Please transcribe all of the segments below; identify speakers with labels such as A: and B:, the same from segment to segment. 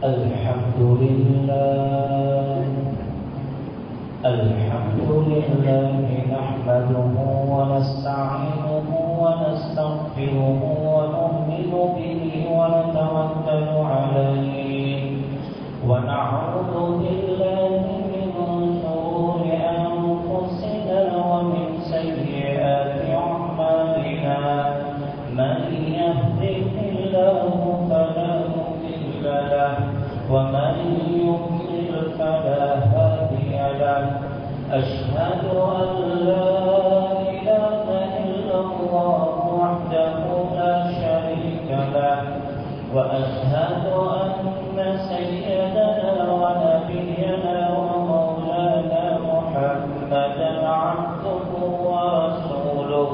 A: الحمد لله نحمده ونستعينه ونستغفره ونؤمن به ونتوكل عليه ونعوذ بالله من شرور أنفسنا ومن سيئات أعمالنا من يهده الله فلا مضل له ومن يضلل فلا هادي له أشهد أن لا إله إلا الله وحده لا شريك له وأشهد أن سيدنا ونبينا ومولانا محمدا عبده ورسوله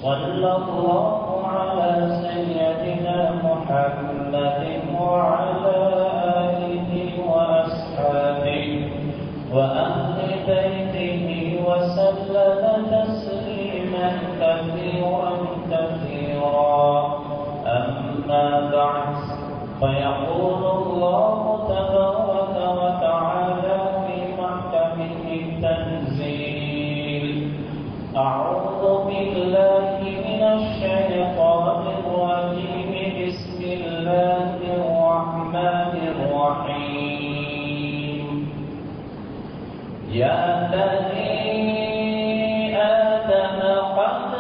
A: صلى الله على سيدنا محمد وعلى آله وأصحابه وأهل بيته وسلم تسليما كثيرا أما بعد فيقول الله تبارك وتعالى في محكمه التنزيل أعوذ بالله من الشيطان الرجيم بسم الله الرحمن الرحيم يا بني آدم قد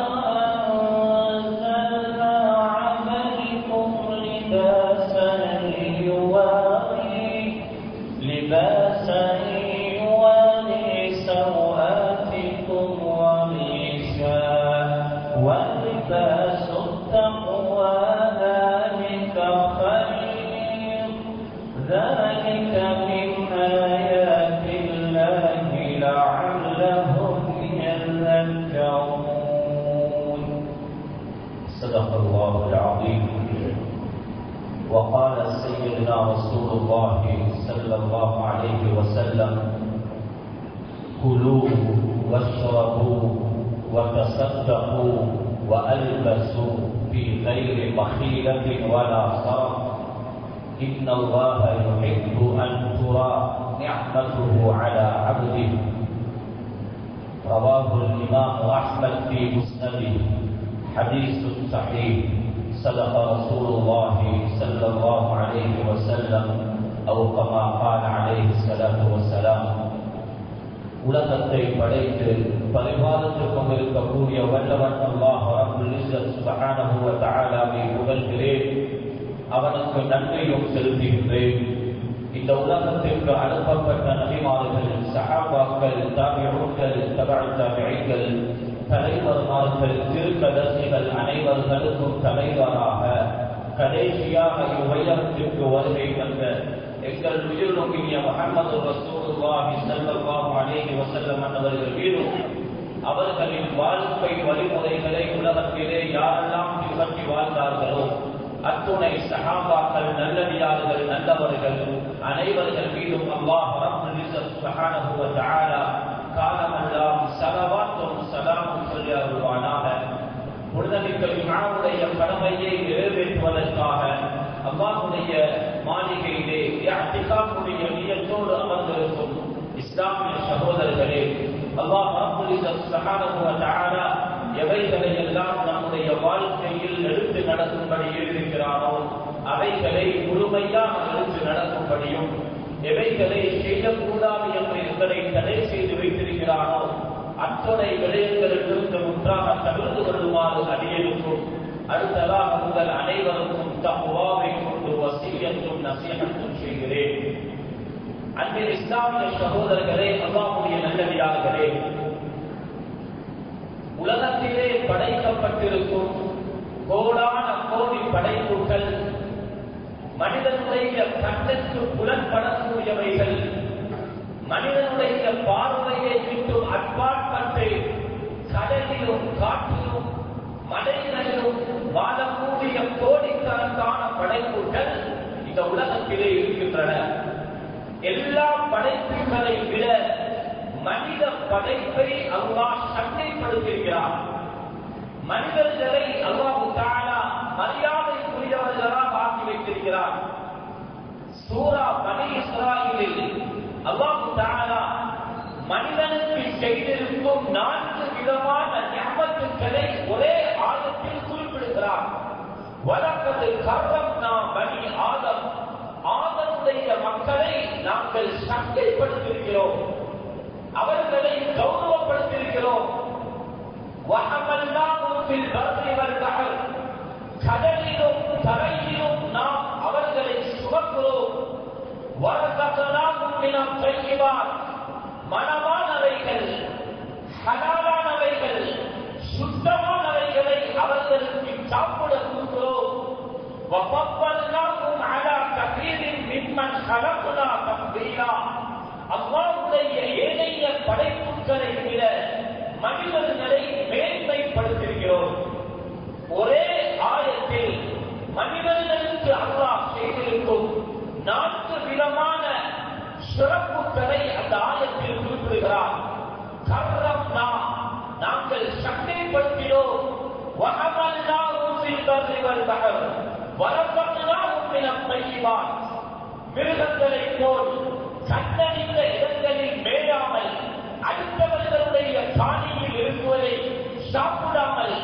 A: أنزلنا عليكم لباسا يواري سوآتكم وريشا ولباس التقوى ذلك خير ذلك من آيات الله لعلهم يذكرون صدق الله العظيم وقال سيدنا رسول الله صلى الله عليه وسلم كلوا واشربوا وتصدقوا وألبسوا في غير مخيلة ولا صرف إن الله يحب أن ترى نعمته على عبده رواه الإمام أحمد في مسنده حديث صحيح صدق رسول الله صلى الله عليه وسلم أو كما قال عليه الصلاة والسلام உலகத்தை படைத்து பரிபாலித்துக் கொண்டிருக்கக்கூடிய வல்லவன் அல்லாஹ் ரப்புல் இஸ்ஸத் சுப்ஹானஹு வ தஆலாவை புகழ்கிறேன், அவனுக்கு நன்றியும் செலுத்துகின்றேன். இந்த உலகத்திற்கு அனுப்பப்பட்ட நபிமார்கள், சஹாபாக்கள், தாபிஊன்கள், தபஅ தாபிஈன்கள், தலைவர்மார்கள், தீர்க்கதரிசிகள் அனைவர்களுக்கும் தலைவராக கடைசியாக இவ்வையகத்திற்கு வருகை தந்த எங்கள் உயிர் நோக்கிய முஹம்மது ரசூலுல்லாஹி ஸல்லல்லாஹு அலைஹி வஸல்லம் அவர்கள் மீதும் அவர்களின் வாழ்க்கை வழிமுறைகளை உலகத்திலே யாரெல்லாம் பின்பற்றி வாழ்ந்தார்களோ அத்துணை சஹாபாக்கள், நல்லடியார்கள், நல்லவர்கள் அனைவர்கள் மீதும் அல்லாஹ் ரப்புல் இஸ்ஸத் சுப்ஹானஹு வ தஆலா காலமெல்லாம் ஸலவாத்தும் ஸலாமும் சொல்லி அருள்வானாக. புனிதமிக்க ஜும்ஆவுடைய கடமையை நிறைவேற்றுவதற்காக அல்லாஹ்வுடைய மாளிகையிலே இஅ்திகாஃபுடைய நியத்தோடு அமர்ந்திருக்கும் இஸ்லாமிய சகோதரர்களே, அல்லாஹ் ரப்புல் இஸ்ஸத் சுப்ஹானஹு வ தஆலா எவைகளை எல்லாம் நம்முடைய வாழ்க்கையில் எடுத்து நடக்கும்படி எழுதியிருக்கிறானோ அவைகளை முழுமையாக எடுத்து நடக்கும்படியும், எவைகளை செய்யக்கூடாது என்று எங்களை தடை செய்து வைத்திருக்கிறானோ அத்தனை விடயங்களிலிருந்து முற்றாக தவிர்த்து கொள்ளுமாறு அடியேற்கும் அடுத்ததாக உங்கள் அனைவருக்கும் தக்வாவை கொண்டு வசியத்தும் நசீஹத்தும் செய்கிறேன். அன்பின் இஸ்லாமிய சகோதரர்களே, அல்லாஹ்வுடைய நல்லடியார்களே, உலகத்திலே படைக்கப்பட்டிருக்கும் கோடான கோடி படைப்புகள் மனிதனுடைய கண்ணுக்கு புலன்படக்கூடியவைகள், மனிதனுடைய பார்வையை விட்டும் அப்பாற்பட்டு கடலிலும் காற்றிலும் மலைகளிலும் வாழக்கூடிய கோடிக்கணக்கான படைப்புகள் இந்த உலகத்திலே இருக்கின்றன. எல்லா படைப்புகளை விட மனித படைப்பை அல்லாஹ் சங்கைப்படுத்தியிருக்கிறார். மனிதர்களை அல்லாஹ் தஆலா மரியாதைக்குரியவர்களாக ஆக்கி வைத்திருக்கிறார். சூரா பனி இஸ்ராயீலில் அல்லாஹ் தஆலா மனிதனுக்கு செய்திருக்கும் 4 விதமான நிஅமத்துக்களை ஒரே ஆயத்தில் குறிப்பிடுகிறார். வலக்கத் கர்ரம்னா பனி ஆதம், ஆதமுடைய மக்களை நாங்கள் சங்கைப்படுத்தியிருக்கிறோம், அவர்களை கௌரவப்படுத்தியிருக்கிறோம். வஹமல்னாஹும் ஃபில் பர்ரி வல் பஹர், கடலிலும் தரையிலும் நாம் அவர்களை சுமக்கிறோம். வரஸக்னாஹும் மினத் தய்யிபாத், மனமானவைகள் ஹலாலானவைகள் சுத்தமானவைகளை அவர்களுக்கு சாப்பிட கொடுக்கிறோம். வஃபضلناهم على كثير ممن خلقنا تفضيلا, அல்லாஹ்வுடைய ஏனைய படைப்புகளை விட மனிதர்களை மேன்மைப்படுத்தியிருக்கிறோம். ஒரே ஆயத்தில் மனிதர்களுக்கு அல்லாஹ் செய்திருக்கும் 4 விதமான சிறப்புகளை அந்த ஆயத்தில் குறிப்பிடுகிறார். கர்ரம்னா, நாங்கள் சங்கைப்படுத்தினோம். வஹமல்னாஹும் ஃபில் பர்ரி வல் பஹர், வரஸக்னாஹும் மினத் தய்யிபாத், மிருகங்களைப் போல் கண்டறிந்த இடங்களில் மேயாமல் அடுத்தவர்களுடைய காணியில் இருக்குவதை சாப்பிடாமல்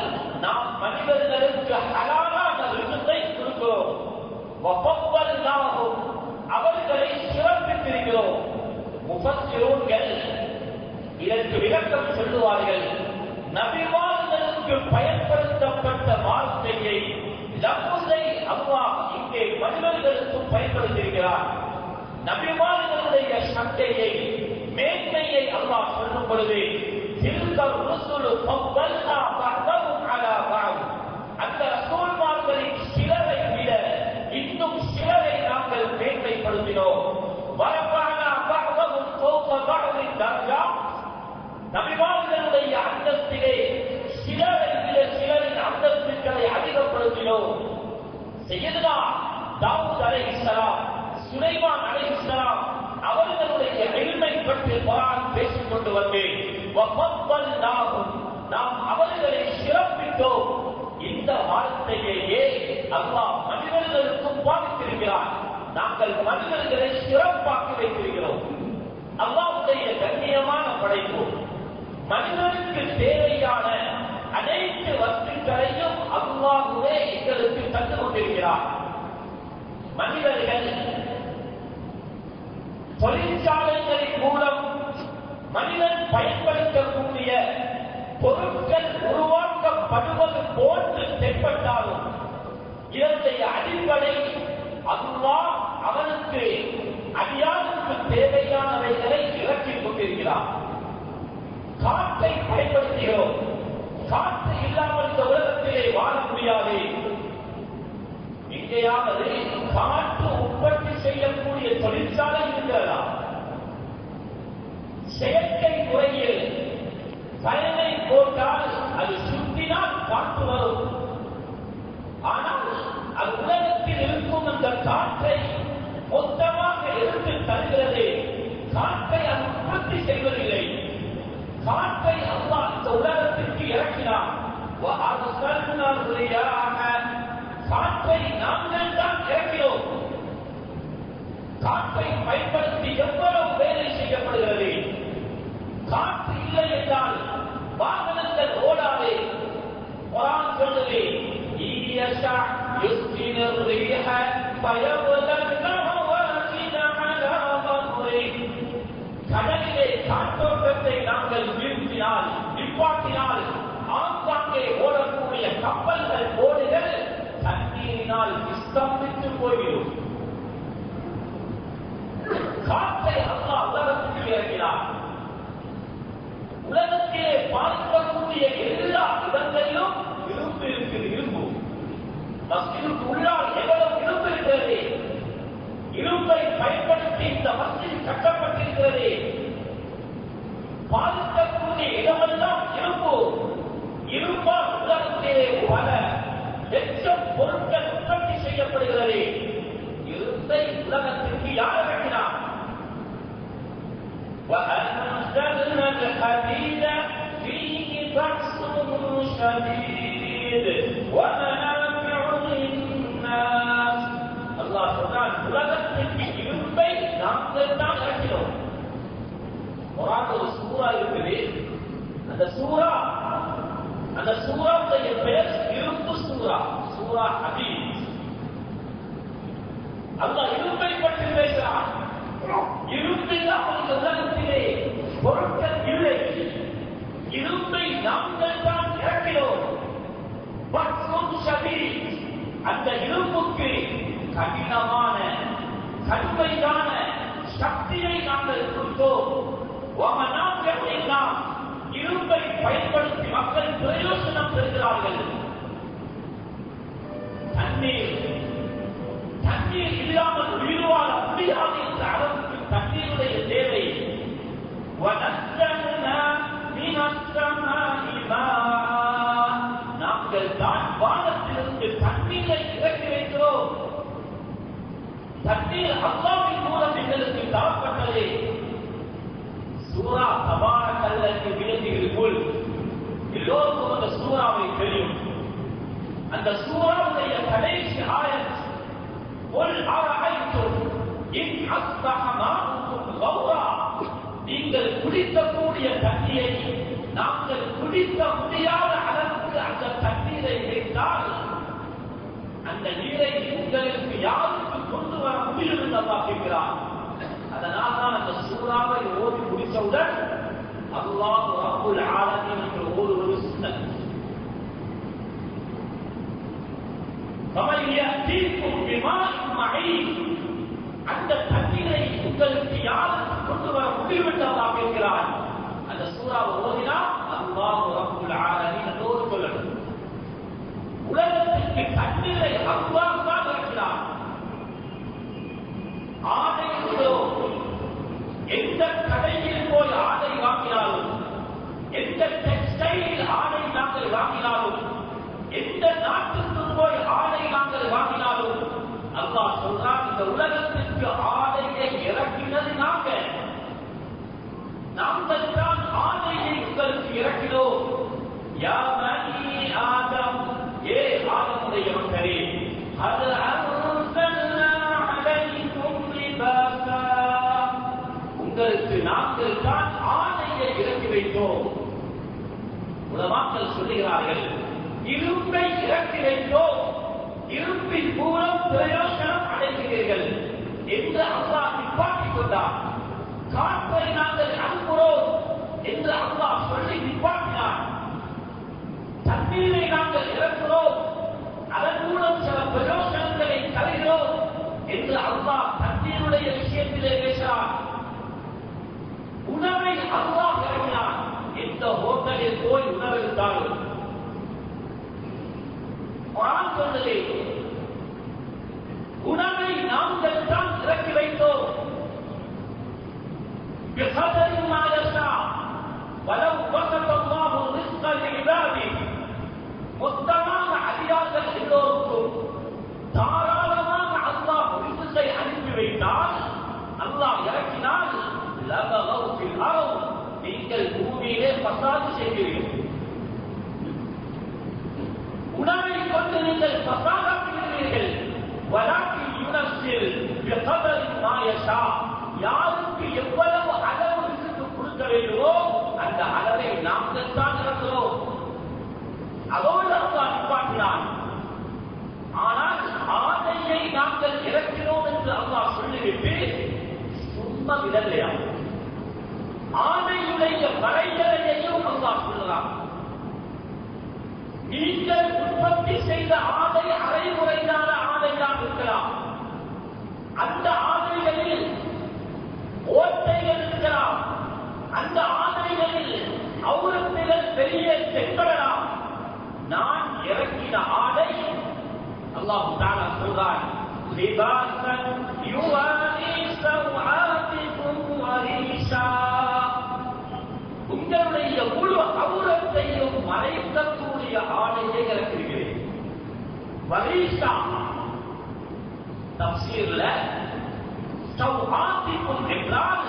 A: நாம் மனிதர்களுக்கு ஹலாலான ரிஸ்கை கொடுக்கிறோம். வஃபضلناஹும், அவர்களை சிறப்பித்திருக்கிறோம். முஃபஸ்ஸிரூன்கள் இதற்கு விளக்கம் சொல்லுவார்கள். நபிமார்களுக்கு பயன்படுத்தப்பட்ட வார்த்தையை லஃப்ஸை அல்லாஹ் இங்கே மனிதர்களுக்கு பயன்படுத்தியிருக்கிறார். நபிமார்களுடைய சங்கையை மேன்மையை அல்லாஹ் சொல்லும் பொழுது தில்கர் ருசுலு ஃபضلنا بعضهم على بعض, அந்த ரசூல்மார்களின் சிலரை விட இன்னும் சிலரை நாங்கள் மேன்மைப்படுத்தினோம். வரஃபஅனா பஅதஹும் ஃபௌக பஅதின் தர்ஜாத், நபிமார்களுடைய அந்தஸ்திலே சிலரை விட சிலரின் அந்தஸ்துகளை அதிகப்படுத்தினோம். சையதுனா தாவூத் அலைஹிஸ்ஸலாம், சுலைமான் அலைஹிஸ்ஸலாம் அவர்களுடைய இல்மை பற்றி குர்ஆன் பேசிக் கொண்டு வந்தேன். வஃபضلناஹும், நாம் அவர்களை சிறப்பித்தோம். இந்த வார்த்தையையே அல்லாஹ் மனிதர்களுக்கும் பாவித்திருக்கிறார். நாங்கள் மனிதர்களை சிறப்பாக்கி வைத்திருக்கிறோம். அல்லாஹ்வுடைய கண்ணியமான படைப்பு, மனிதனுக்கு தேவையான அனைத்து வஸ்துக்களையும் அல்லாஹ்வே எங்களுக்கு தந்து கொண்டிருக்கிறார். மனிதர்கள் தொழிற்சாலைகளின் மூலம் மனிதன் பயன்படுத்தக்கூடிய பொருட்கள் உருவாக்கப்படுவது போன்று தென்பட்டாலும் இதனுடைய அடிப்படை அல்லாஹ் அவனுக்கு அடியானுக்கு தேவையானவைகளை இறக்கிக் கொண்டிருக்கிறார். காற்றை பயன்படுத்துகிறோம். காற்று இல்லாமல் இந்த உலகத்திலே வாழ முடியாது. எங்கேயாவது காற்று உற்பத்தி செய்யக்கூடிய தொழிற்சாலை இருக்கிறதா? செயற்கை முறையில் பயனை போட்டால் அது சுற்றினால் காற்று வரும். ஆனால் அது உலகத்தில் இருக்கும் அந்த காற்றை மொத்தமாக எடுத்து தருகிறது. காற்றை அது உற்பத்தி செய்வதில்லை. காற்றை அல்லாஹ் இந்த உலகத்திற்கு இறக்கினார். காற்றை நாங்கள் தான் இறக்கினோம். காற்றை பயன்படுத்தி எவ்வளவு வேலை செய்யப்படுகிறது. காற்று இல்லை என்றால் வாகனங்கள் ஓடாது. குர்ஆன் சொல்லுது, இயஷா யுஸ்கினு ரிஹ ஃபயபதல்னஹு வஸின அலா பஹரி, கடலிலே காற்றோட்டத்தை நாங்கள் நிறுத்தினால், நிப்பாட்டினால் ஆங்காங்கே ஓடக்கூடிய கப்பல்கள் ஓடுகள் தண்ணீரினால் ஸ்தம்பித்து போய்விடும். காற்றை அல்லாஹ் உலகத்துக்கு இறக்கினார். உலகத்திலே பார்க்கக்கூடிய எல்லா இடங்களிலும் இரும்பு இருக்குது. இரும்பு மஸ்ஜிதுக்கு உள்ளால் எவ்வளவு இரும்பு இருக்கிறது. இரும்பை பயன்படுத்தி இந்த மஸ்ஜித் கட்டப்பட்டிருக்கிறது. பார்க்கக்கூடிய இடமெல்லாம் இரும்பு. இரும்பால் உலகத்திலே பல லட்சம் பொருட்கள் உற்பத்தி செய்யப்படுகிறது. இரும்பை உலகத்திற்கு யார் இறக்கினார்? وأنزلنا الحديد فيه بأس شديد ومنافع للناس அந்த சூராவுடைய பெயர் இரும்பு சூரா, சூரா ஹதீத். அல்லாஹ் இரும்பை பற்றி பேசுகிறான். இரும்பில்லாமல் இந்த உலகத்திலே பொருட்கள் இல்லை. இரும்பை நாங்கள் தான் இறக்கிறோம். அந்த இரும்புக்கு கடினமான கடுமையான சக்தியை நாங்கள் கொடுத்தோம். இரும்பை பயன்படுத்தி மக்கள் பிரயோஜனம் பெறுகிறார்கள். தண்ணீர் இல்லாமல் உயிர் வாழ முடியாது என்ற அளவுக்கு தண்ணீருடைய தேவை. நாங்கள் தான் வானத்திலிருந்து தண்ணீரை இறக்கி வைக்கிறோம். தண்ணீர் அல்லாஹ்வின் மூலம் எங்களுக்கு தரப்பட்டது. சூரா தபாரக் அல்லது விலங்குகள் போல் எல்லோருக்கும் அந்த சூறாவை தெரியும். அந்த சூறாவுடைய கடைசி ஆயத் நீங்கள் குடிக்கக்கூடிய தண்ணீரை நாங்கள் குடிக்க முடியாத அளவுக்கு அந்த தண்ணீரை வைத்தால் அந்த நீரை உங்களுக்கு யாருக்கு கொண்டு வர முடியும் என்று அல்லாஹ் கேட்கிறார். அதனால் தான் அந்த சூறாவை ஓதி முடித்தவுடன் அல்லாஹ் ரப்புல் ஆலமீன் என்று ஒரு சுன்னத். அந்த தண்ணீரை உங்களுக்கு யாருக்கு கொண்டு வர முடியும் என்று அல்லாஹ் கேட்கிறார். அந்த சூறாவை ஓதினால் அல்லாஹ் ரப்புல் ஆலமீன் என்று சொல்லணும். உலகத்திற்கு தண்ணீரை அல்லாஹ் தான் இருக்கிறார். ஆடை எந்த கடையில் போய் ஆடை வாங்கினாலும், எந்த டெக்ஸ்டைல் ஆடை நாங்கள் வாங்கினாலும், எந்த நாட்டுக்கு போய் ஆடை நாங்கள் வாங்கினாலும் அல்லாஹ் சொல்றான், இந்த உலகத்திற்கு ஆடையை இறக்கினது நாங்கள் தான் ஆடையை உங்களுக்கு இறக்கினோம். யா பனி ஆதம், ஏ ஆதமுடைய மக்களே, அது உங்களுக்கு நாங்கள் தான் ஆடையை இறக்கி வைத்தோம். உலமாக்கள் சொல்லுகிறார்கள், இரும்பை இறக்கி வைத்தோம், இரும்பின் மூலம் பிரயோஜனம் அடைகிறீர்கள் என்று அல்லாஹ் நிப்பாட்டிக் கொண்டார். காற்றை நாங்கள் அனுப்புகிறோம் என்று அல்லாஹ் சொல்லி நிப்பாட்டினார். தண்ணீரை நாங்கள் இறக்கிறோம், அதன் மூலம் சில பிரயோஜனங்களை தருகிறோம் என்று அல்லாஹ் தண்ணீருடைய விஷயத்திலே பேசுகிறார். உணவை அல்லாஹ் இறங்கினார். எந்த ஹோட்டலில் போய் உணவு இருந்தாலும் குர்ஆன் சொல்லுது, உணவை நாங்கள் தான் இறக்கி வைத்தோம். بقدر ما يشاء ولو بسط الله الرزق لعباده. மொத்தமாக அடியார்கள் எல்லோருக்கும் தாராளமாக அல்லாஹ் ரிஸ்கை அனுப்பி வைத்தால், அல்லாஹ் இறக்கினால் நீங்கள் பூமியிலே பசாது செய்கிறீர்கள். உணவை கொண்டு நீங்கள் பசாதாக்குகிறீர்கள். வலாக்கின் யுனஸ்ஸில் பிகதரி மா யஷா, யாருக்கு எவ்வளவு அளவு ரிஸ்க் கொடுக்க வேண்டுமோ அந்த அளவை நாங்கள் தான் இறக்கிறோம். அதோடு அல்லாஹ் நிப்பாட்டினான். ஆனால் ஆடையை நாங்கள் இறக்கிறோம் என்று அல்லாஹ் சொல்லிவிட்டு சும்மா விடலையா, ஆடையுடைய வரையறையையும் அல்லாஹ் சொல்லலாம். நீங்கள் உற்பத்தி செய்த ஆடை அரைமுறையான ஆடையாக இருக்கலாம். அந்த ஆடைகளில் ஓட்டைகள் இருக்கலாம். அந்த ஆடைகளில் அவுரத்துகள் வெளியே தென்படலாம். நான் இறக்கின ஆடை அல்லாஹ் தஆலா சொல்றான், லிபாஸன் யுவாரி சவ்ஆதிக்கும் வரீஷா, உங்களுடைய முழு அவுரத்தையும் மறைக்கக்கூடிய ஆடையை இறக்கிறேன். வரீஷா தஃசீர்ல சவ்ஆதிக்கும் என்றால்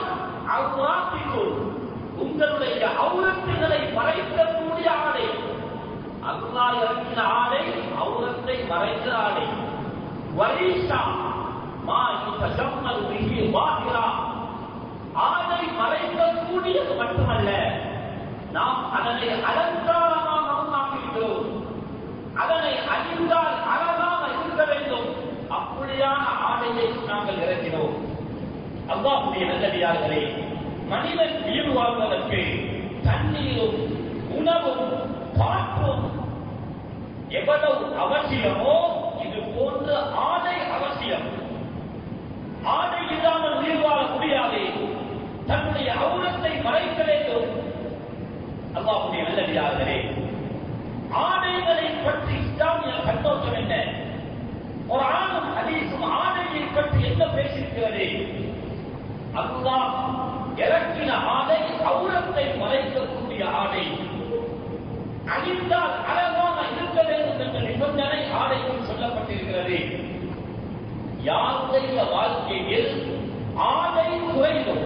A: அவுராத்திக்கும், உங்களுடைய அவுரத்துகளை மறைக்கக்கூடிய ஆடை. அல்லாஹ் இறக்கின ஆடை அவுரத்தை மறைந்த ஆடை. வரீஷா மா யுதஜம்மல் பிஹி வாஹிரா, ஆடை மறைக்கக்கூடியது மட்டுமல்ல, நாம் அதனை அலங்காரமாகவும் ஆக்கிவிட்டோம். அதனை அணிந்தால் அழகாக இருக்க வேண்டும். அப்படியான ஆடையை நாங்கள் இறக்கினோம். அல்லாஹ்வுடைய நல்லடியார்களே, மனிதன் உயிர் வாழ்வதற்கு தண்ணீரும் உணவும் காற்றும் எவ்வளவு அவசியமோ இது போன்ற ஆடை அவசியம். ஆடை இல்லாமல் உயிர் வாழ முடியாது. தன்னுடைய அவுரத்தை மறைக்க வேண்டும். அல்லாஹ்வுடைய நல்லடியார்களே, ஆடைகளை பற்றி இஸ்லாமிய கண்ணோட்டம் என்ன? ஒரு ஆணும் ஹதீஸும் ஆடையை பற்றி என்ன பேசியிருக்கிறது? அல்லாஹ் இறக்கின ஆடை அவுரத்தை மறைக்கக்கூடிய ஆடை. அணிந்தால் அழகாக இருக்க வேண்டும் என்ற நிபந்தனை ஆடைக்கும் சொல்லப்பட்டிருக்கிறது. யாருடைய வாழ்க்கையில் ஆடை குறையும்,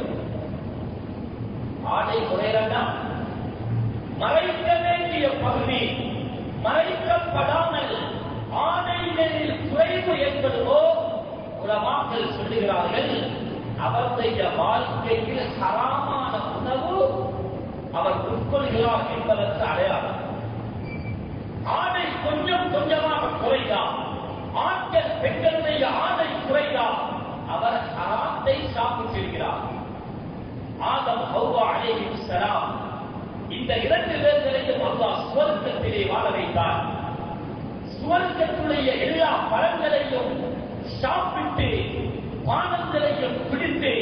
A: ஆடை குறையலன்னா மறைக்க வேண்டிய பகுதி மறைக்கப்படாமல் ஆடைகளில் குறைவு என்பதுவோ உலமாக்கள் சொல்லுகிறார்கள். அவருடைய வாழ்க்கையில் ஹராமான உணவு அவர் உட்கொள்கிறார் என்பதற்கு அடையாளம். ஆடை கொஞ்சம் கொஞ்சமாக குறைந்தார், ஆண்கள் பெண்களுடைய ஆடை குறைந்தார், அவர் ஹராத்தை சாப்பிட்டிருக்கிறார். ஆதம் ஹவ்வா அலைஹிஸ்ஸலாம் இந்த இரண்டு பேர்களையும் அல்லாஹ் சுவர்க்கத்திலே வாழ வைத்தார். சுவர்க்கத்துடைய எல்லா பழங்களையும் சாப்பிட்டு பானங்களையும் பிடித்து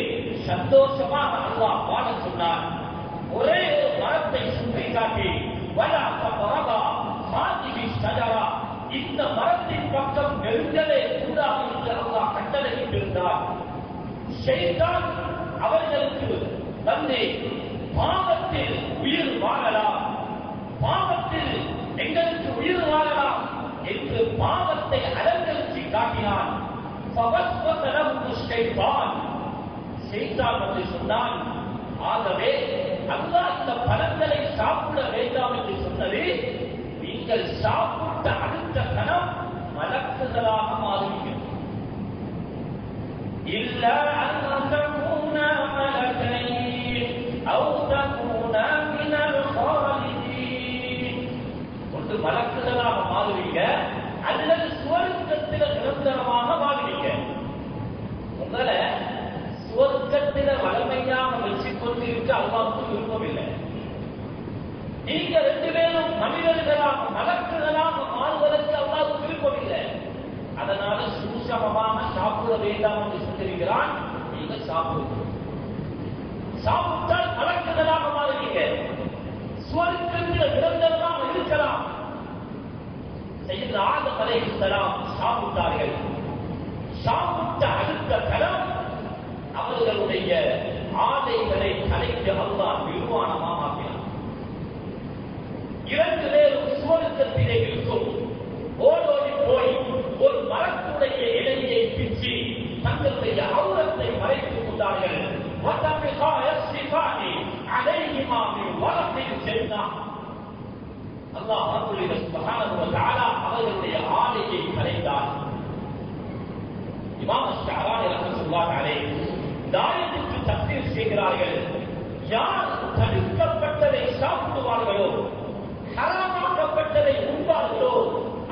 A: சந்தோஷமாக அல்லாஹ் வாழ சொன்னார். ஒரே ஒரு மரத்தை சுற்றி காட்டி வலா தக்ரபா ஹாதிஹி ஷஜரா, இந்த மரத்தின் பக்கம் நெருங்கவே கூடாது என்று அல்லாஹ் கட்டளையிட்டிருந்தார். ஷைத்தான் அவர்களுக்கு வந்து பாவத்தில் உயிர் வாழலாம், பாவத்தில் எங்களுக்கு உயிர் வாழலாம் என்று பாவத்தை அலங்கரித்து காட்டினான். ஷைத்தான் வந்து சொன்னான், ஆகவே அல்லாஹ் இந்த பழங்களை சாப்பிட வேண்டாம் என்று சொன்னது, நீங்கள் சாப்பிட்ட அடுத்த கணம் மலக்குகளாக மாறுவீர்கள். இல்ல அன்தகூன மலகைன் அவ் தகூன மினல் காலிதீன், ஒன்று மலக்குகளாக மாறுவீங்க அல்லது சுவர்க்கத்தில் நிரந்தரமாக வாழ்வீங்க. உங்களை சுவர்க்கத்தில வளமையாக வச்சுக் கொண்டிருக்க அல்லாஹ்வுக்கு விருப்பமில்லை. நீங்க ரெண்டு பேரும் மனிதர்களாக மலக்குகளாக மாறுவதற்கு அல்லாஹ்வுக்கு விருப்பமில்லை. அதனால சூசகமாக சாப்பிட வேண்டாம் என்று சொல்லியிருக்கிறான். நீங்க சாப்பிடுங்க, சாப்பிட்டால் மலக்குகளாக மாறுவீங்க, சுவர்க்கத்தில் நிரந்தரமாக இருக்கலாம். சையதுனா ஆதம் அலைஹிஸ்ஸலாம் சாப்பிட்டார்கள். சாப்பிட்ட அடுத்த கணம் அவர்களுடைய ஆடைகளை கலைத்து அல்லாஹ் நிர்வாணமாக ஆக்கினார். இரண்டு பேரும் சுவர்க்கத்திலே இருக்கும் ஓடோடி போய் ஒரு மரத்துடைய இலையை பிச்சு தங்களுடைய அவுரத்தை மறைத்துக் கொண்டார்கள். அல்லாஹ் சுப்ஹானஹு வ தஆலா அவர்களுடைய ஆடையை கலைத்தார். இமாம் ஷஅரானி ரஹ்மத்துல்லாஹி அலைஹி தாயத்துக்கு தஃசீர் செய்கிறார்கள். யார் தடுக்கப்பட்டதை சாப்பிடுவார்களோ, ஹராமாக்கப்பட்டதை உண்பார்களோ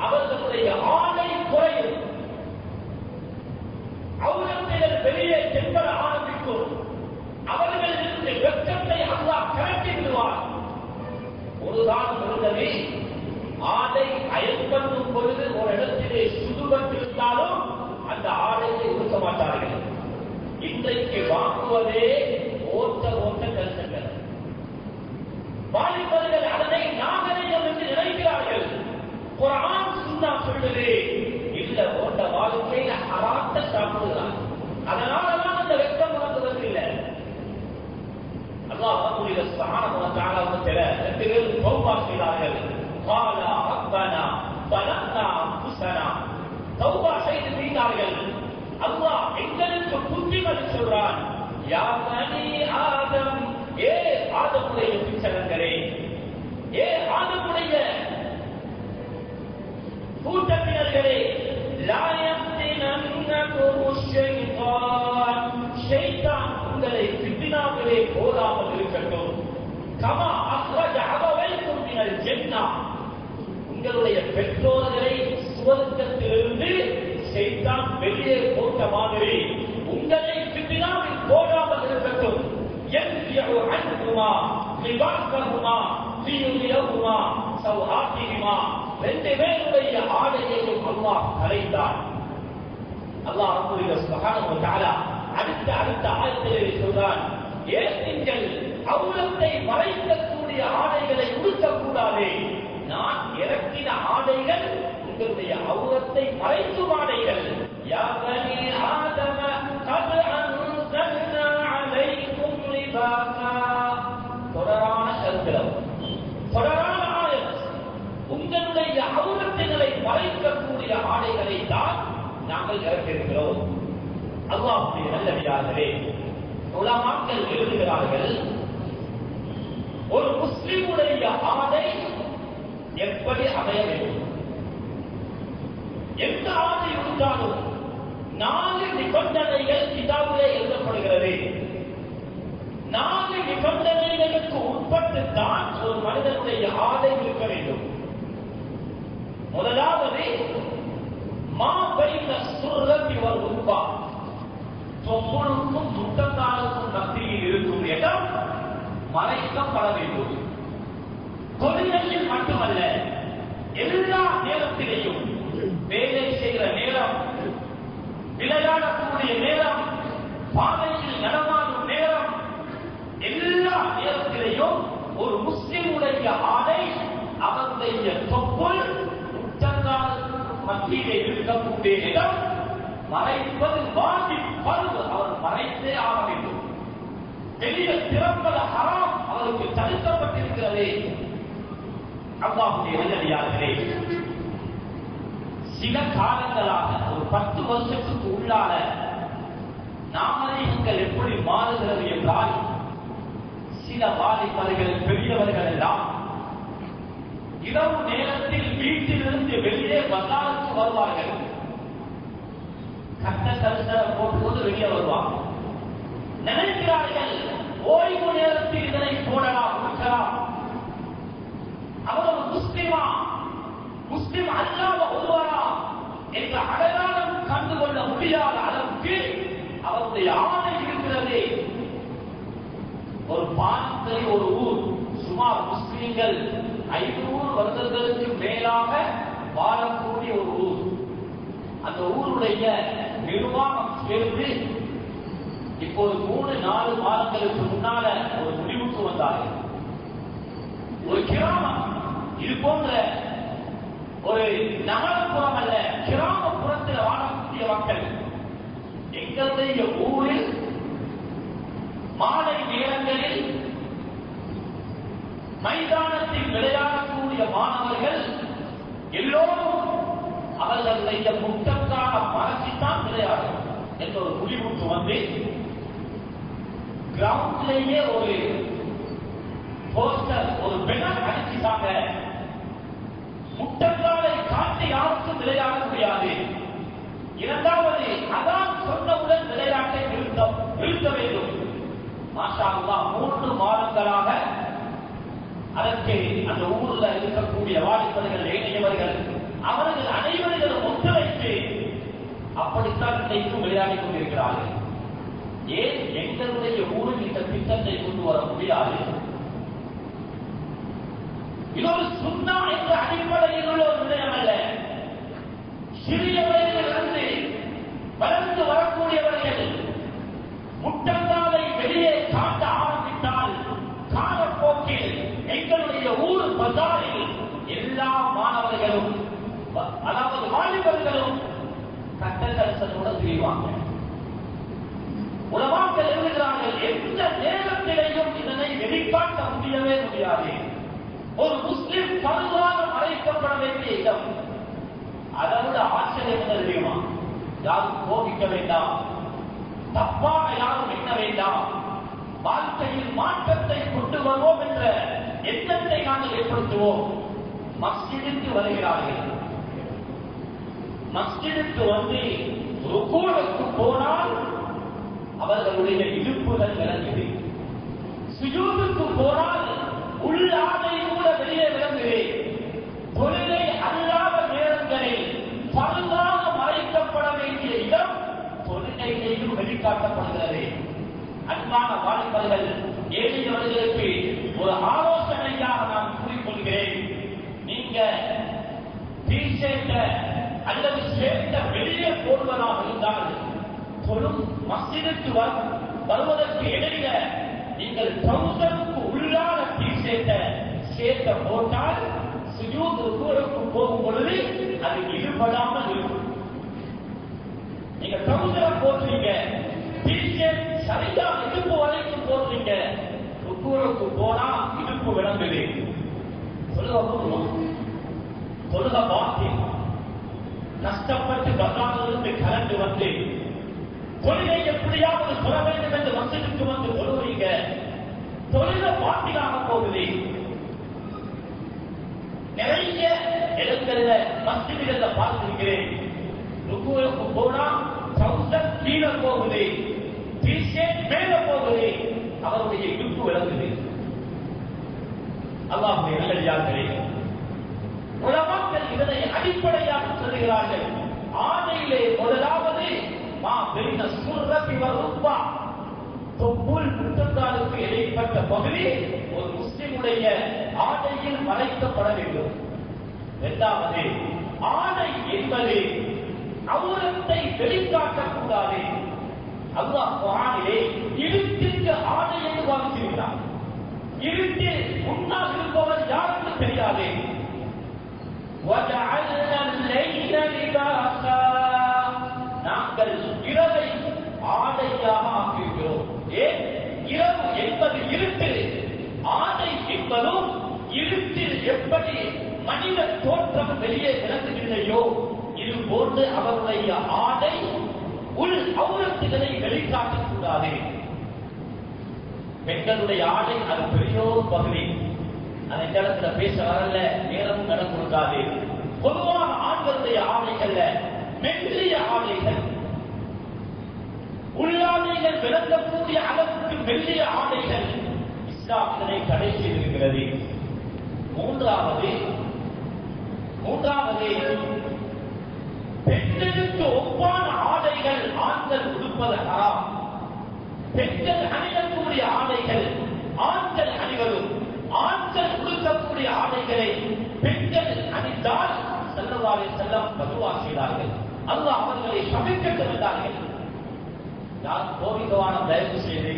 A: அவர்களுடைய ஆடை குறையும், அவுரத்தினர் வெளியே தென்பட ஆரம்பிக்கும், அவர்களிலிருந்து வெட்கத்தை அல்லாஹ் கரட்டி விடுவார். ஒரு காலம் இருந்தது, ஆடை அயல் பண்ணும் பொழுது ஒரு இடத்திலே சுடுபட்டிருந்தாலும் அந்த ஆடையை உடுக்க மாட்டார்கள். இன்றைக்கு வாங்குவதே ஓட்ட கருத்துக்கள். வாலிபர்கள் அதனை நாகரிகம் என்று நினைக்கிறார்கள். குர்ஆன் சுன்னah சொல்லுது, இல்ல ஓட்ட வாழ்க்கையில ஹராத்த சாப்பிடுகிறார். அதனாலதான் அந்த வெட்கம் உணர்ந்தது இல்லை. அல்லாஹ் சுப்ஹானஹு வ தஆலா ரெண்டு பேரும் தௌபா செய்தார்கள். قال ربنا ظلمنا انفسنا, தௌபா செய்து மீண்டார்கள். அல்லாஹ் எங்களுக்கு புத்திமதி சொல்றான். யா பனி ஆதம், ஏ ஆதமுடைய பிச்சலங்களே, ஏ ஆதமுடைய கூட்டத்தினர்களே, லா யஃப்தினன்னகும் ஷைத்தான், ஷைத்தான் உங்களை ஃபித்னாவிலே போடாமல் இருக்கட்டும். கமா அக்ரஜ உங்களுடைய பெற்றோர்களை சுவர்க்கத்திலிருந்து செய்தான் வெளியே போட்ட மாதிரி உங்களை பின்னாவில் போடாமல் இருக்கட்டும். யன்ஃபியு அன்ஹுமா லிபாஸஹுமா லியுரியுமா சௌஆத்திஹிமா. ரெண்டு பேருடைய ஆடையையும் அல்லாஹ் கலைத்தான். அல்லாஹ் சுப்ஹானஹு வ தஆலா அடுத்த ஆயத்திலே சொல்றான், ஏன் நீங்கள் அவுரத்தை மறைக்கக்கூடிய ஆடைகளை உடுத்தக்கூடாது? நான் இறக்கின ஆடைகள் உங்களுடைய அவுரத்தை மறைக்கும் ஆடைகள். யா பனி ஆதம கத் அன்ஸல்னா அலைக்கும் லிபாஸா. தொடரான கருத்துகள், தொடரான ஆயத். உங்களுடைய அவுரத்தைகளை மறைக்கக்கூடிய ஆடைகளை தான் நாங்கள் இறக்கியிருக்கிறோம். அல்லாஹ்வுடைய நல்லடியார்களே, உலமாக்கள் எழுதுகிறார்கள், ஒரு முஸ்லிமுடைய ஆடை எப்படி அமைய வேண்டும்? எந்த ஆடை உடுத்தாலும் 4 நிபந்தனைகள் கிதாபிலே எழுதப்படுகிறது. 4 நிபந்தனைகளுக்கு உட்பட்டுத்தான் ஒரு மனிதனுடைய ஆடை இருக்க வேண்டும். முதலாவது, மா பைன சுர்ரத்தி வல் ருக்பா. தொப்புளுக்கும் முட்டங்காலுக்கும் மத்தியில் இருக்கும் இடம் மறைக்கப்பட வேண்டும். தொழிலில் மட்டுமல்ல, எல்லா நேரத்திலேயும், வேலை செய்கிற நேரம், விளையாடக்கூடிய நேரம், பாதையில் நடமாடும் நேரம், எல்லா நேரத்திலேயும் ஒரு முஸ்லிமுடைய ஆடை அவருடைய தொப்புள் முட்டங்காலுக்கும் மத்தியிலே இருக்கக்கூடிய இடம் மறைப்பது வாஜிப், பர்து. அவர் மறைத்தே ஆக வேண்டும். வெளியே திறப்பது ஹராம், அவருக்கு தடுக்கப்பட்டிருக்கிறது. அல்லாஹ்வுடைய நல்லடியார்களே, சில காலங்களாக ஒரு 10 வருஷத்துக்கு உள்ளான நாமரீகங்கள் எப்படி மாறுகிறது என்றால், சில வாலிபர்கள், பெரியவர்கள் எல்லாம் இரவு நேரத்தில் வீட்டிலிருந்து வெளியே பஜாருக்கு வருவார்கள். கட்ட கருத்தரை போட்டுக்கொண்டு வெளியே வருவாங்க. நினைக்கிறார்கள் ஓய்வு நேரத்தில் இதனை போடலாம், கொடுக்கலாம். அவர் ஒரு முஸ்லிமா, முஸ்லிம் அல்லாத ஒருவரா என்ற அடையாளம் கண்டுகொள்ள முடியாத அளவுக்கு அவருடைய ஆணை இருக்கிறது. ஒரு பான்றை ஒரு ஊர், சுமார் முஸ்லிம்கள் 500 வருடங்களுக்கு மேலாக வாழக்கூடிய ஒரு ஊர். அந்த ஊருடைய நிர்வாகம் சேர்ந்து இப்போது 3-4 மாதங்களுக்கு முன்னால ஒரு முடிவுக்கு வந்தார்கள். ஒரு கிராமம், இது போன்ற ஒரு நகரப்புறம் அல்ல, கிராமப்புறத்தில் வாழக்கூடிய மக்கள், எங்களுடைய ஊரில் மாலை நேரங்களில் மைதானத்தில் விளையாடக்கூடிய மாணவர்கள் எல்லோரும் அவர்களுடைய முட்டக்கான மறைச்சித்தான் விளையாடும் என்ற ஒரு முடிவுக்கு வந்து கிரவுண்ட்லேயே ஒரு போஸ்டர், ஒரு பெனர் அடிச்சுட்டாங்க. முட்டக்காலை காட்டி யாருக்கும் விளையாட முடியாது. இரண்டாவது, அதான் சொன்னவுடன் விளையாட்டை நிறுத்த வேண்டும். மாஷா அல்லாஹ், 3 மாதங்களாக அதற்கு அந்த ஊர்ல இருக்கக்கூடிய வாலிபர்கள், ஏனையவர்கள், அவர்கள் அனைவர்களும் ஒத்துழைத்து அப்படித்தான் இன்றைக்கும் விளையாடிக் கொண்டிருக்கிறார்கள். ஏன் எங்களுடைய ஊரில் இந்த திட்டத்தை கொண்டு வர முடியாது? இது ஒரு சுன்னா என்ற அடிப்படையில் உள்ள ஒரு விடயம் அல்ல. சிறிய வயதிலிருந்து வளர்ந்து வரக்கூடியவர்கள் முட்டங்காலை வெளியே காட்ட ஆரம்பித்தால் காலப்போக்கில் எங்களுடைய ஊர் பஜாரில் எல்லா மாணவர்களும், அதாவது வாலிபர்களும் கட்டக்கரசனுடன் திரிவாங்க. உலமாக்கள் எழுதுகிறார்கள், எந்த நேரத்திலேயும் இதனை வெளிக்காட்ட முடியவே முடியாது. ஒரு முஸ்லிம் பருவாக மறைக்கப்பட வேண்டிய இடம். அதை விட ஆச்சரியம் என்ன தெரியுமா? யாரும் கோபிக்க வேண்டாம், தப்பாக யாரும் எண்ண வேண்டாம். வாழ்க்கையில் மாற்றத்தை கொண்டு வருவோம் என்ற எண்ணத்தை நாங்கள் ஏற்படுத்துவோம். மஸ்ஜிதுக்கு வருகிறார்கள். மஸ்ஜிதுக்கு வந்து ருக்கூவுக்கு போனால் அவர்களுடைய இடுப்புகள் விளங்குது. சுஜூதுக்கு போனால் உள்ளாடை கூட வெளியே விளங்குது. தொழிலை காட்டப்படுகிறது. அன்பான வாலிபர்கள், ஏழையவர்களுக்கு ஒரு ஆலோசனையாக நான் கூறிக்கொள்கிறேன். நீங்க டீஷர்ட்ட அல்லது ஷர்ட்ட வெளியே போடுவதாக இருந்தால் தொழும் மஸ்ஜிதுக்கு வருவதற்கு இடையில நீங்கள் ட்ரவுசருக்கு உள்ளான ஷர்ட்ட போட்டால் சுஜூத் ருக்குவுக்கு போகும் பொழுது அது ஈடுபடாமல் இருக்கும். நீங்க ட்ரவுசரை போடுறீங்க, டீஷர்ட் சரியா இடுப்பு வரைக்கும் போடுறீங்க, ருக்குவுக்கு போனா இடுப்பு விளங்குது. தொழுக பாக்கி நஷ்டப்பட்டு பகவானிலிருந்து கலந்து வந்து தொழிலை எப்படியாவது சொல்ல வேண்டும் என்று மஸ்ஜிதுக்கு வந்து தொழுவீங்க, தொழில பாட்டிலாக போகுது. நிறைய இடங்கள்ல மஸ்ஜிதுகள்ல பார்த்திருக்கிறேன். ருக்குவுக்கு போனா ட்ரவுசர் கீழே போகுது, டீஷர்ட் மேல போகுது, அவருடைய இடுப்பு விளங்குது. அல்லாஹ்வுடைய நல்லடியார்களே, உலமாக்கள் இதனை அடிப்படையாக சொல்லுகிறார்கள். ஆடையிலே முதலாவது மா பெரிய சுர்ரத்தி வருப்பா, தொப்புள் முட்டங்காலுக்கு இடைப்பட்ட பகுதி ஒரு முஸ்லிமுடைய ஆடையில் மறைக்கப்பட வேண்டும். இரண்டாவது, ஆடை என்பது அவுரத்தை வெளிக்காட்டக்கூடாது. அல்லாஹ் குர்ஆனிலே இருட்டிற்கு ஆடை என்று வாங்கியிருக்கிறார். இருட்டில் முன்னால் இருப்பவர் யாருக்கு தெரியாது. وَجَعَلْنَا اللَّيْلَ لِبَاسًا, நாங்கள் இரவை ஆடையாக ஆக்கியிருக்கிறோம். ஏன்? இரவு என்பது இருட்டு, ஆடை என்பதும் இருட்டில் எப்படி மனித தோற்றம் வெளியே விளங்குகின்றையோ இது போன்று அவருடைய ஆடை உள் அவுரத்துகளை வெளிக்காட்டக்கூடாது. பெண்களுடைய ஆடை அது பெரியோர் பகுதி, அந்த இடத்துல பேச வரல, நேரம் கடன் கொடுக்காது. பொதுவான ஆண்களுடைய ஆடைகள்ல மெல்லிய ஆடைகள், உள்ளாடைகள் விளங்கக்கூடிய அளவுக்கு மெல்லிய ஆடைகள் இஸ்லாம் இதனை தடை செய்திருக்கிறது. மூன்றாவது பெண்களுக்கு ஒப்பான ஆடைகள் ஆண்கள் உடுப்பது ஹராம். பெண்கள் அணியக்கூடிய ஆடைகள் ஆண்கள் அணிவதும், ஆண்கள் உடுக்கக்கூடிய ஆடைகளை பெண்கள் அணிந்தால் ஸல்லல்லாஹு அலைஹி வஸல்லம் பதுவா செய்தார்கள். அல்லாஹ் அவர்களை சபிக்கட்டும் என்றார்கள். நான் கோபிக்கவான தயவு செய்து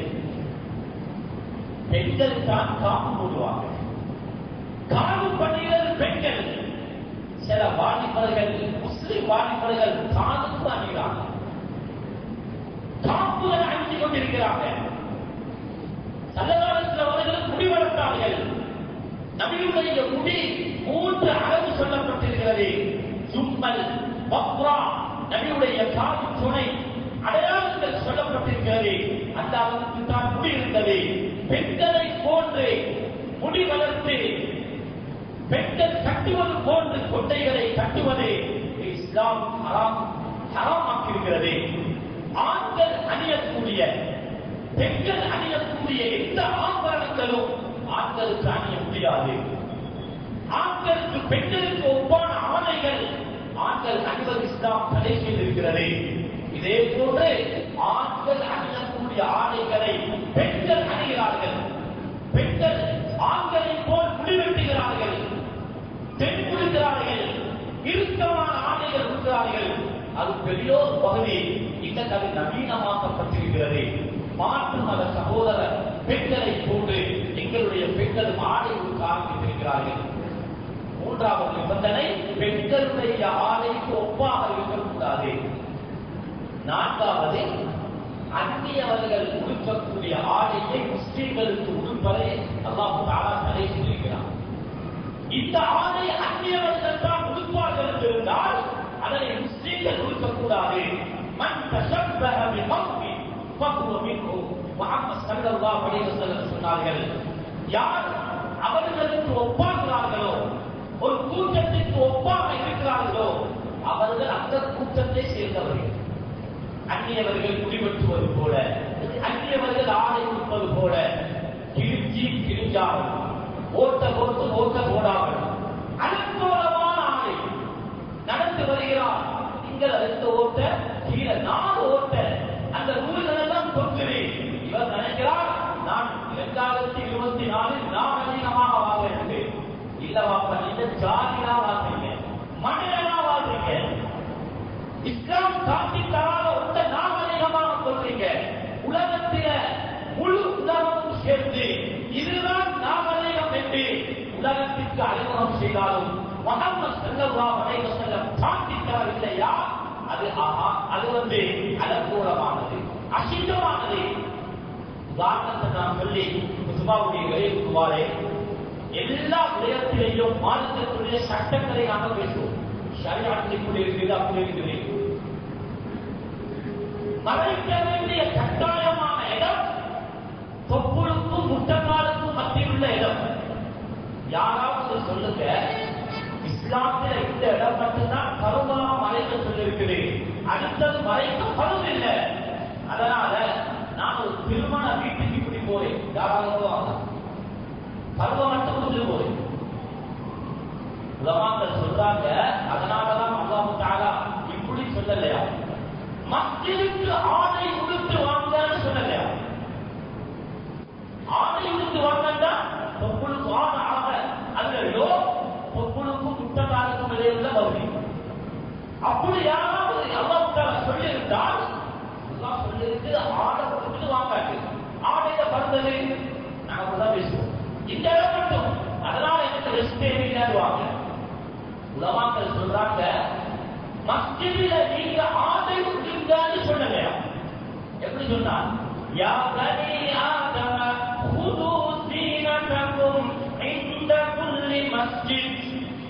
A: பெண்கள் தான் காப்பு போடுவார்கள். காப்பு பண்ணுகிறது பெண்கள். சில வாலிபர்கள், முஸ்லிம் வாலிபர்கள் காலுக்கு அணிகிறாங்க, காப்புகள் அணிந்து கொண்டிருக்கிறார்கள். அவர்கள் முடி வளர்த்தார்கள். நபியுடைய முடி 3 அளவு சொல்லப்பட்டிருக்கிறது. ஜும்மல், பக்ரா, நபியுடைய காது துணை அடையாளங்கள் சொல்லப்பட்டிருக்கிறது. அந்த அளவுக்கு தான் முடி இருந்தது. பெண்களை போன்று முடி வளர்த்து பெண்கள் கட்டுவது போன்று கொட்டைகளை கட்டுவது இஸ்லாம் ஹராமாக்கியிருக்கிறது. ஆண்கள் அணியக்கூடிய, பெண்கள் அணியக்கூடிய எந்த ஆபரணங்களும் ஆண்களுக்கு அணிய முடியாது. ஆண்களுக்கு பெண்களுக்கு ஒப்பான ஆடைகள் ஆண்கள் அணிவது இஸ்லாம் தடை செய்திருக்கிறது. இதே போன்று ஆண்கள் அணியக்கூடிய ஆடைகளை பெண்கள் அணிகிறார்கள். பெண்கள் ஆண்களை போல் முடிவெட்டுகிறார்கள், பெண் குளிக்கிறார்கள், இறுக்கமான ஆடைகள் உடுக்கிறார்கள். அது பெரியோர் பகுதி. இன்னும் அது நவீனமாக்கப்பட்டிருக்கிறது. மாற்று மத சகோதர பெண்களை போன்று எங்களுடைய பெண்கள் ஆடை உடுக்க ஆரம்பித்திருக்கிறார்கள். மூன்றாவது நிபந்தனை, பெண்களுடைய ஆடைக்கு ஒப்பாக இருக்கக்கூடாது. நான்காவது, அந்நியவர்கள் உடுக்கக்கூடிய ஆடையை முஸ்லிம்களுக்கு உடுப்பதை அல்லாஹ் தஆலா தடை செய்திருக்கிறார். இந்த ஆடை அந்நியவர்கள் தான் உடுப்பார்கள் என்றிருந்தால் அதனை முஸ்லிம்கள் உடுக்கக்கூடாது. மன் தஷப்பஹ பிகௌமின் ஃபஹுவ மின்ஹும். முஹம்மது ஸல்லல்லாஹு அலைஹி வஸல்லம் சொன்னார்கள், யார் அவர்களுக்கு ஒப்பாகிறார்களோ, ஒரு கூட்டத்திற்கு ஒப்பாக இருக்கிறார்களோ, அவர்கள் அந்த கூட்டத்தை சேர்ந்தவர்கள். அந்நியவர்கள் குடிவெட்டுவது போல, அந்நியவர்கள் ஆடை உடுப்பது போல கிழிஞ்சி கிழிஞ்சாமல், ஓட்ட போடாமல், அலங்கோலமான ஆடை நடந்து வருகிறார். நீங்கள் அடுத்த ஓட்ட கீழே 4 ஓட்ட, அந்த நூல்களை இடத்துக்கு அறிமுகம் செய்தாலும் முஹம்மது ஸல்லல்லாஹு அலைஹி வஸல்லம் சாந்தித்தார் இல்லையா, அது அலங்கோலமானது, அசிங்கமானது. உதாரணத்தை நான் சொல்லி குஸ்மாவுடைய விளைவுக்குவாரே, எல்லா விடயத்திலேயும் மார்க்கத்துடைய சட்டங்களை நாங்கள் பேசுவோம். ஷரியத்தில் இப்படி இருக்குது, அப்படி இருக்குது. மறைக்க வேண்டிய கட்டாயமான இடம் தொப்புளுக்கும் முட்டக்காலுக்கும் மத்தியில் உள்ள இடம். யாராவது சொல்லுங்க, இஸ்லாத்தில் இந்த இடம் மட்டும்தான் பருவமா மறைக்க சொல்லியிருக்குது, அடுத்தது மறைக்கப்படவில்லை. அதனால நான் ஒரு திருமண வீட்டுக்கு இப்படி போறேன், யாராவது பருவம் மட்டும் முடிஞ்சு போறேன். உலமாக்கள் சொல்றாங்க, அதனாலதான் அல்லாஹ் தஆலா இப்படி சொல்லலையா, மஸ்ஜிதுக்கு ஆடை உடுத்து வாங்கன்னு சொல்லலையா. ஆடை உடுத்து வாங்கன்னா தொப்புளுக்கு ஆடை ஆக அல்லோ தொப்புளுக்கும் குட்டக்காலுக்கும் இடையிலுள்ள பகுதி. அப்படி யாராவது அல்லாஹ் தஆலா சொல்லியிருந்தால், அல்லாஹ் சொல்லியிருக்கு ஆடை உடுத்து வாங்காது, ஆடையில பறந்தது நாம தான் பேசுவோம். இந்த இடம் மட்டும், அதனால எனக்கு ரெஸ்ட் தேவையில்லாதுவாங்க. உலமாக்கள் சொல்றாங்க, மஸ்ஜிதில நீங்க ஆடை உடுத்துங்கன்னு சொல்லலையா. எப்படி சொன்னான், யா பனி ஆதம ஹுது ஸீனதகும் இன்த குல்லி மஸ்ஜித்.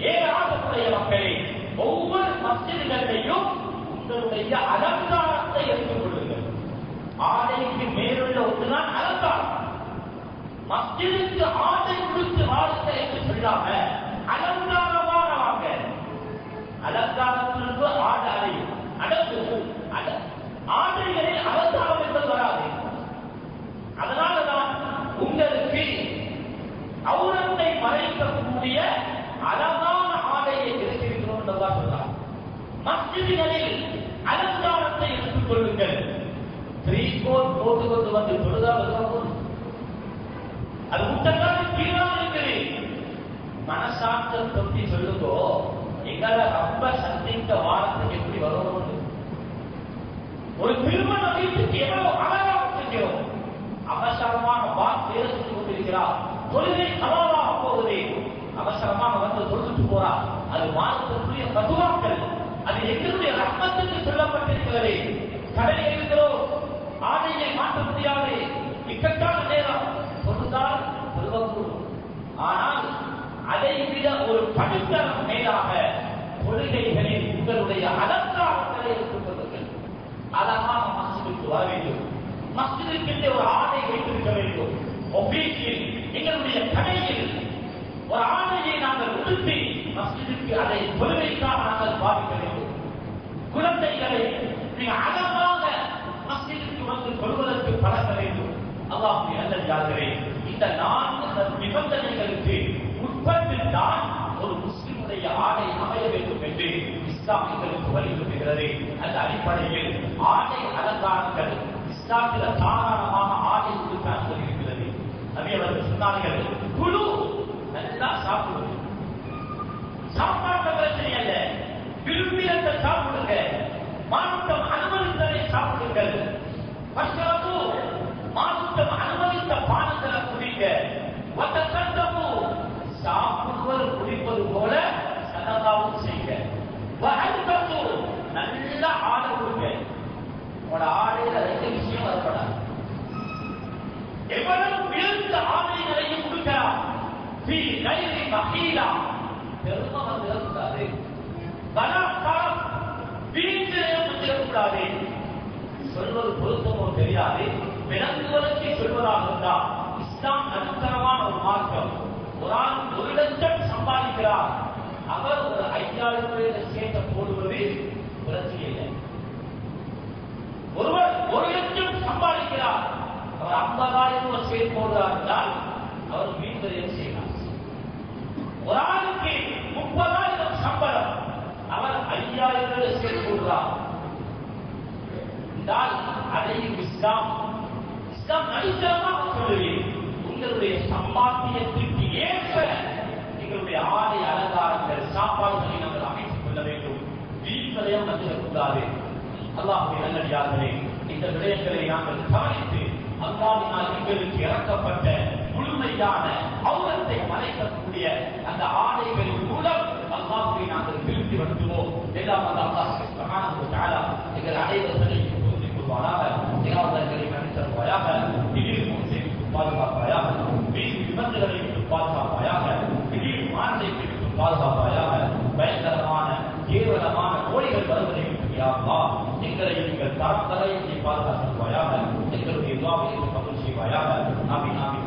A: ஏ ஆதமுடைய மக்களே, ஒவ்வொரு மஸ்ஜிதுகளிலும் உங்களுடைய அலங்காரத்தை எடுத்துக் கொள்ளுங்கள். ஆடைக்கு மேலுள்ள ஒன்றுதான் அலங்காரம். மஸ்ஜிதுக்கு ஆடை உடுத்து வாருங்க என்று சொல்லாம அலங்காரமாக வாங்க. அலங்காரத்திற்கு ஆடை அடங்கும். ஆடைகளில் அலங்காரம் என்பது வராது. அதனாலதான் உங்களுக்கு அவுரத்தை மறைக்கக்கூடிய அழகான ஆடையை கிடைத்திருக்கிறோம் என்றுதான் சொல்றார். மஸ்ஜிதுகளில் அலங்காரத்தை எடுத்துக் கொள்ளுங்கள். த்ரீகோட் போட்டுக்கொண்டு வந்து தொழுதால் அது முட்டக்கால கீழாக இருக்குது. மனசாட்சம் தொட்டி சொல்லுங்கோ, எங்களை ரொம்ப சந்தித்த வாரத்துக்கு எப்படி வரணும். ஒரு திருமண வீட்டுக்கு எவ்வளவு அழகாக செஞ்சோம். அவசரமாக வேலை செஞ்சு கொண்டிருக்கிறார், தொழிலை சவாலாக போகுது, அவசரமாக வந்து தொழுது போறார். அது மார்க்கத்துடைய பதுவாக்கள், அது எங்களுடைய ரத்தத்துக்கு சொல்லப்பட்டிருக்கிறது. கடையில் இருக்கிறோம், ஆடையை மாற்ற முடியாது, இக்கட்டான நேரம் சொன்னால் சொல்வக்கூடும். ஆனால் அதை விட ஒரு படித்தரம் மேலாக கொள்கைகளில் உங்களுடைய அலங்காரங்களை எடுத்துக் கொள்ளுங்கள். அழகாக மஸ்ஜிதுக்கு வர வேண்டும். மஸ்ஜிதுக்கு ஒரு ஆடை வைத்திருக்க வேண்டும். ஒப்பீட்டில் எங்களுடைய கடையில் ஒரு ஆடையை நாங்கள் உடுத்தி மஸ்ஜிதுக்கு அதை தொழுகைக்காக நாங்கள் பாவிக்க வேண்டும். குழந்தைகளை நீங்கள் அழகாக மஸ்ஜிதுக்கு வந்து கொள்வதற்கு பழக்க வேண்டும். அல்லாஹ்வுடைய நல்லடியார்களே, இந்த 4 நிபந்தனைகளுக்கு உட்பட்டுத்தான் ஒரு முஸ்லிமுடைய ஆடை அமைய வேண்டும் என்று இஸ்லாம் எங்களுக்கு வலியுறுத்துகிறது. அந்த அடிப்படையில் ஆடை அலங்காரங்கள் இஸ்லாத்தில் தாராளமாக ஆடை உடுக்க இருக்கிறது. நபி அவர்கள் சொன்னார்கள், குழு நல்லா சாப்பிடுவது, சாப்பாட்டு பிரச்சனை அல்ல, விரும்பியத்தை சாப்பிடுங்க, மார்க்கம் அனுமதித்ததை சாப்பிடுங்கள். மார்க்கம் அனுமதித்த பானங்களை குடிங்க. சாப்பிடுவது குடிப்பது போல சதகாவும் செய்யுங்க. நல்ல ஆடை கொடுங்க. உங்களோட ஆடையில 2 விஷயம் வரப்படாது. எவ்வளவு உயர்ந்த ஆடைகளையும் கொடுக்கலாம். பெருமை வந்துடக்கூடாது, பலாத்காரம் வீட்டிலையும் வந்துடக்கூடாது. சொல்வது பொருத்தமோ தெரியாது, விளங்குவதற்கு சொல்வதாக இருந்தால் இஸ்லாம் நடுத்தரமான ஒரு மார்க்கம். ஒரு ஆள் 1 லட்சம் சம்பாதிக்கிறார், அவர் ஒரு 5000 ரூபாய் சேர்த்த போடுவது பிரச்சனை இல்லை. ஒருவர் 1 லட்சம் சம்பாதிக்கிறார், அவர் 50,000 ரூபாய் சேர்த்து போடுறார் என்றால் அவர் வீண்வரையம் செய்கிறார். ஒரு ஆளுக்கு 30,000 சம்பளம், அவர் 5,000 ரூபாய் சேர்த்து போடுறார் என்றால் அதையும் இஸ்லாம் நடுத்தரமாக சொல்லுவேன். உங்களுடைய சம்பாத்தியத்திற்கு ஏற்ப எங்களுடைய ஆடை அலங்காரங்கள் சாப்பாடுகளை நாங்கள் அமைத்துக் கொள்ள வேண்டும். வீண்வரையம் வந்துவிடக்கூடாது. அல்லாஹ்வுடைய நல்லடியார்களே, இந்த விடயங்களை நாங்கள் கவனித்து அல்லாஹ்வினால் எங்களுக்கு இறக்கப்பட்ட முழுமையான அவுரத்தை மறைக்கக்கூடிய அந்த ஆடைகளின் மூலம் அல்லாஹ்வை நாங்கள் திருப்தி வருத்துவோம். எல்லாம் அந்த அல்லாஹ் சுப்ஹானஹு வ தஆலா எங்கள் அனைவர்களையும் புரிந்து கொள்வாராக. எங்களை மன்னித்தருவாயாக. திடீர் மோசடிக்கு பாதுகாப்பாயாக. வீண் விபத்துகளை விட்டு பாதுகாப்பாயாக. திடீர் மானத்தை விட்டு பாதுகாப்பாயாக. பயங்கரமான கேவலமான நோய்கள் வருவதை விட்டு யா அல்லாஹ் எங்களை எங்கள் தாக்கலை பாதுகாத்துவாயாக. எங்களுடைய துஆவை கபூல் செய்வாயாக. ஆமீன் ஆமீன்.